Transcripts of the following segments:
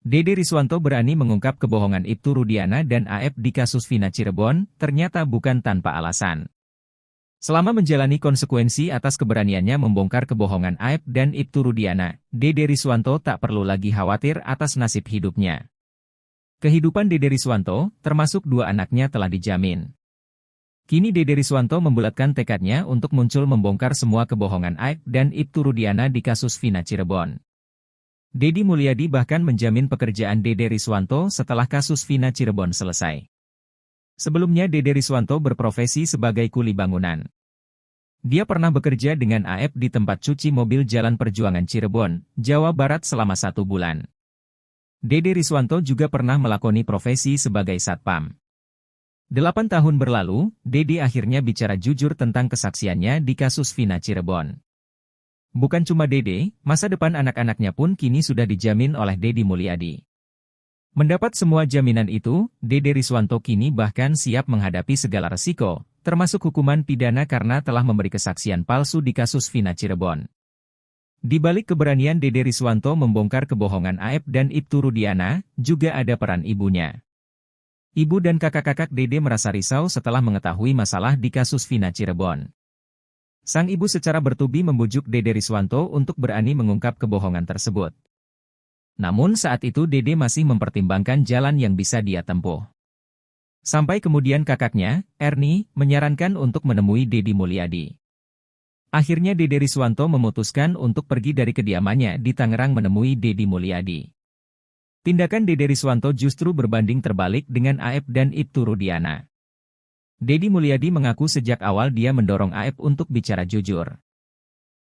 Dede Riswanto berani mengungkap kebohongan Ibtu Rudiana dan Aep di kasus Vina Cirebon, ternyata bukan tanpa alasan. Selama menjalani konsekuensi atas keberaniannya membongkar kebohongan Aep dan Ibtu Rudiana, Dede Riswanto tak perlu lagi khawatir atas nasib hidupnya. Kehidupan Dede Riswanto, termasuk dua anaknya telah dijamin. Kini Dede Riswanto membulatkan tekadnya untuk muncul membongkar semua kebohongan Aep dan Ibtu Rudiana di kasus Vina Cirebon. Deddy Mulyadi bahkan menjamin pekerjaan Dede Riswanto setelah kasus Vina Cirebon selesai. Sebelumnya Dede Riswanto berprofesi sebagai kuli bangunan. Dia pernah bekerja dengan Aep di tempat cuci mobil Jalan Perjuangan Cirebon, Jawa Barat selama 1 bulan. Dede Riswanto juga pernah melakoni profesi sebagai satpam. 8 tahun berlalu, Dede akhirnya bicara jujur tentang kesaksiannya di kasus Vina Cirebon. Bukan cuma Dede, masa depan anak-anaknya pun kini sudah dijamin oleh Deddy Mulyadi. Mendapat semua jaminan itu, Dede Riswanto kini bahkan siap menghadapi segala resiko, termasuk hukuman pidana karena telah memberi kesaksian palsu di kasus Vina Cirebon. Di balik keberanian Dede Riswanto membongkar kebohongan Aep dan Ibtu Rudiana, juga ada peran ibunya. Ibu dan kakak-kakak Dede merasa risau setelah mengetahui masalah di kasus Vina Cirebon. Sang ibu secara bertubi membujuk Dede Riswanto untuk berani mengungkap kebohongan tersebut. Namun saat itu Dede masih mempertimbangkan jalan yang bisa dia tempuh. Sampai kemudian kakaknya, Ernie, menyarankan untuk menemui Deddy Mulyadi. Akhirnya Dede Riswanto memutuskan untuk pergi dari kediamannya di Tangerang menemui Deddy Mulyadi. Tindakan Dede Riswanto justru berbanding terbalik dengan Aep dan Ibtu Rudiana. Deddy Mulyadi mengaku sejak awal dia mendorong Aep untuk bicara jujur.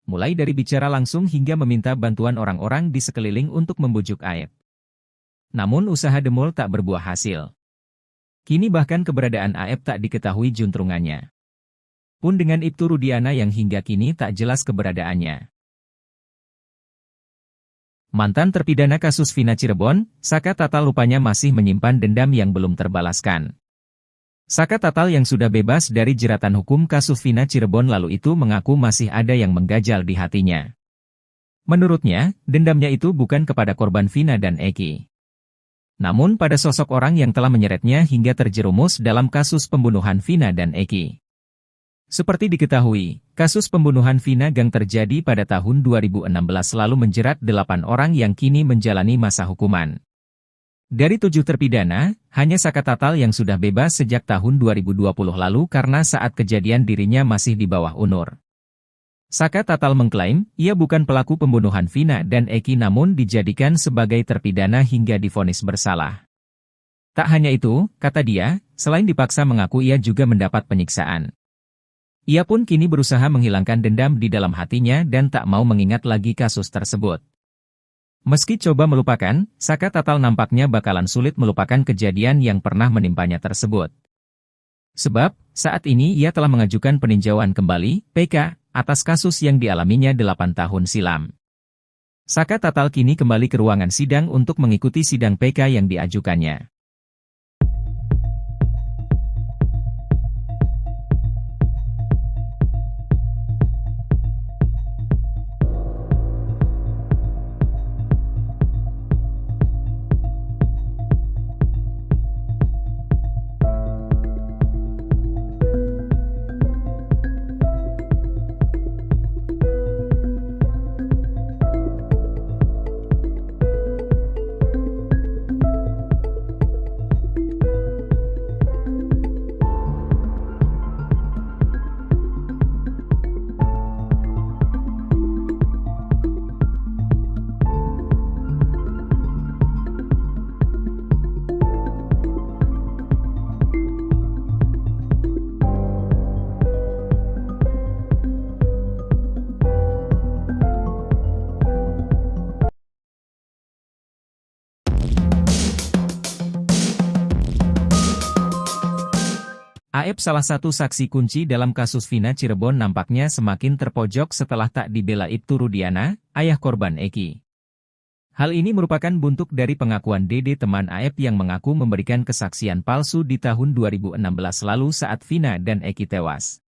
Mulai dari bicara langsung hingga meminta bantuan orang-orang di sekeliling untuk membujuk Aep. Namun usaha demul tak berbuah hasil. Kini bahkan keberadaan Aep tak diketahui juntrungannya. Pun dengan Ibtu Rudiana yang hingga kini tak jelas keberadaannya. Mantan terpidana kasus Vina Cirebon, Saka Tatal rupanya masih menyimpan dendam yang belum terbalaskan. Saka Tatal yang sudah bebas dari jeratan hukum kasus Vina Cirebon lalu itu mengaku masih ada yang mengganjal di hatinya. Menurutnya, dendamnya itu bukan kepada korban Vina dan Eki. Namun pada sosok orang yang telah menyeretnya hingga terjerumus dalam kasus pembunuhan Vina dan Eki. Seperti diketahui, kasus pembunuhan Vina Gang terjadi pada tahun 2016 lalu menjerat 8 orang yang kini menjalani masa hukuman. Dari 7 terpidana, hanya Saka Tatal yang sudah bebas sejak tahun 2020 lalu karena saat kejadian dirinya masih di bawah umur. Saka Tatal mengklaim, ia bukan pelaku pembunuhan Vina dan Eki namun dijadikan sebagai terpidana hingga divonis bersalah. Tak hanya itu, kata dia, selain dipaksa mengaku ia juga mendapat penyiksaan. Ia pun kini berusaha menghilangkan dendam di dalam hatinya dan tak mau mengingat lagi kasus tersebut. Meski coba melupakan, Saka Tatal nampaknya bakalan sulit melupakan kejadian yang pernah menimpanya tersebut. Sebab, saat ini ia telah mengajukan peninjauan kembali, PK, atas kasus yang dialaminya 8 tahun silam. Saka Tatal kini kembali ke ruangan sidang untuk mengikuti sidang PK yang diajukannya. Aep salah satu saksi kunci dalam kasus Vina Cirebon nampaknya semakin terpojok setelah tak dibela Ibtu Rudiana, ayah korban Eki. Hal ini merupakan buntut dari pengakuan Dede teman Aep yang mengaku memberikan kesaksian palsu di tahun 2016 lalu saat Vina dan Eki tewas.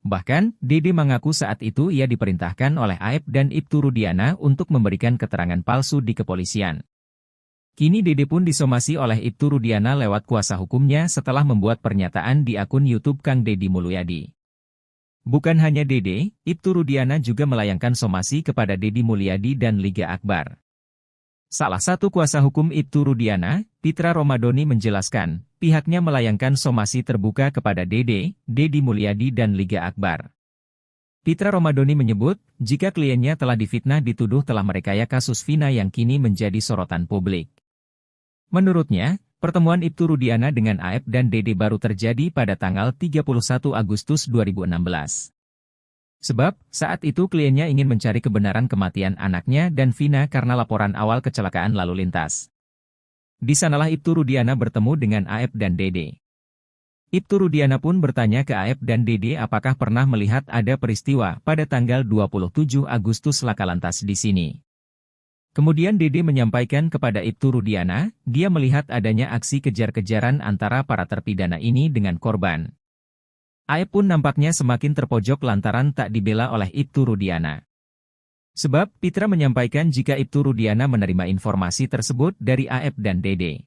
Bahkan, Dede mengaku saat itu ia diperintahkan oleh Aep dan Ibtu Rudiana untuk memberikan keterangan palsu di kepolisian. Kini Dede pun disomasi oleh Ibtu Rudiana lewat kuasa hukumnya setelah membuat pernyataan di akun YouTube Kang Deddy Mulyadi. Bukan hanya Dede, Ibtu Rudiana juga melayangkan somasi kepada Deddy Mulyadi dan Liga Akbar. Salah satu kuasa hukum Ibtu Rudiana, Pitra Romadoni menjelaskan, pihaknya melayangkan somasi terbuka kepada Dede, Deddy Mulyadi dan Liga Akbar. Pitra Romadoni menyebut, jika kliennya telah difitnah dituduh telah merekaya kasus Vina yang kini menjadi sorotan publik. Menurutnya, pertemuan Ibtu Rudiana dengan Aep dan Dede baru terjadi pada tanggal 31 Agustus 2016. Sebab, saat itu kliennya ingin mencari kebenaran kematian anaknya dan Vina karena laporan awal kecelakaan lalu lintas. Di sanalah Ibtu Rudiana bertemu dengan Aep dan Dede. Ibtu Rudiana pun bertanya ke Aep dan Dede apakah pernah melihat ada peristiwa pada tanggal 27 Agustus laka lantas di sini. Kemudian Dede menyampaikan kepada Ibtu Rudiana, dia melihat adanya aksi kejar-kejaran antara para terpidana ini dengan korban. Aep pun nampaknya semakin terpojok lantaran tak dibela oleh Ibtu Rudiana. Sebab, Pitra menyampaikan jika Ibtu Rudiana menerima informasi tersebut dari Aep dan Dede.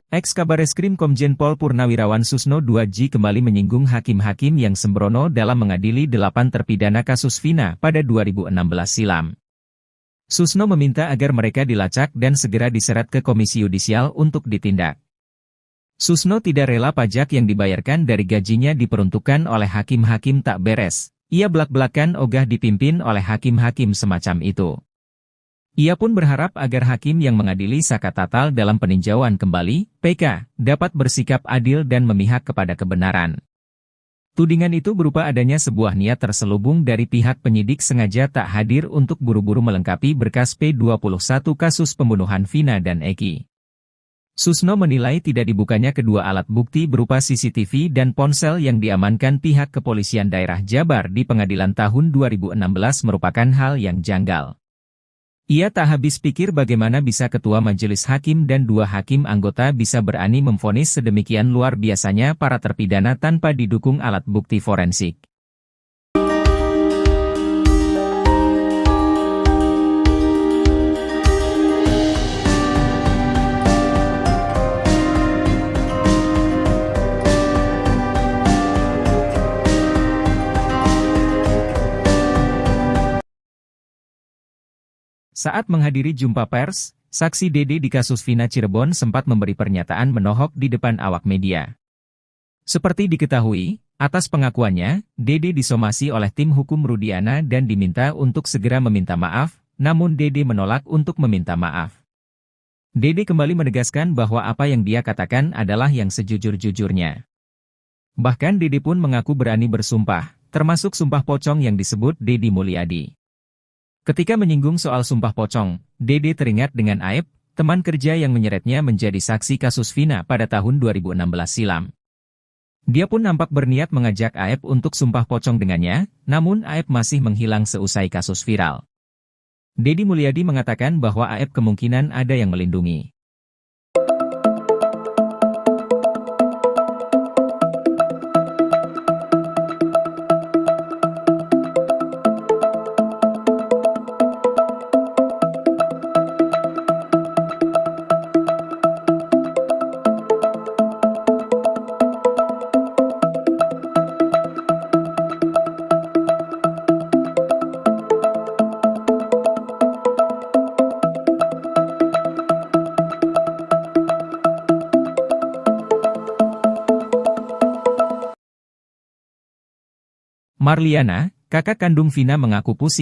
Ex-Kabareskrim Komjen Pol Purnawirawan Susno 2J kembali menyinggung hakim-hakim yang sembrono dalam mengadili 8 terpidana kasus Vina pada 2016 silam. Susno meminta agar mereka dilacak dan segera diseret ke Komisi Yudisial untuk ditindak. Susno tidak rela pajak yang dibayarkan dari gajinya diperuntukkan oleh hakim-hakim tak beres. Ia belak-belakan ogah dipimpin oleh hakim-hakim semacam itu. Ia pun berharap agar hakim yang mengadili Saka Tatal dalam peninjauan kembali, PK, dapat bersikap adil dan memihak kepada kebenaran. Tudingan itu berupa adanya sebuah niat terselubung dari pihak penyidik sengaja tak hadir untuk buru-buru melengkapi berkas P21 kasus pembunuhan Vina dan Eki. Susno menilai tidak dibukanya kedua alat bukti berupa CCTV dan ponsel yang diamankan pihak kepolisian daerah Jabar di pengadilan tahun 2016 merupakan hal yang janggal. Ia tak habis pikir bagaimana bisa ketua majelis hakim dan 2 hakim anggota bisa berani memvonis sedemikian luar biasanya para terpidana tanpa didukung alat bukti forensik. Saat menghadiri jumpa pers, saksi Dede di kasus Vina Cirebon sempat memberi pernyataan menohok di depan awak media. Seperti diketahui, atas pengakuannya, Dede disomasi oleh tim hukum Rudiana dan diminta untuk segera meminta maaf, namun Dede menolak untuk meminta maaf. Dede kembali menegaskan bahwa apa yang dia katakan adalah yang sejujur-jujurnya. Bahkan Dede pun mengaku berani bersumpah, termasuk sumpah pocong yang disebut Deddy Mulyadi. Ketika menyinggung soal sumpah pocong, Dede teringat dengan Aep, teman kerja yang menyeretnya menjadi saksi kasus Vina pada tahun 2016 silam. Dia pun nampak berniat mengajak Aep untuk sumpah pocong dengannya, namun Aep masih menghilang seusai kasus viral. Deddy Mulyadi mengatakan bahwa Aep kemungkinan ada yang melindungi. Marliana, kakak kandung Vina mengaku pusing.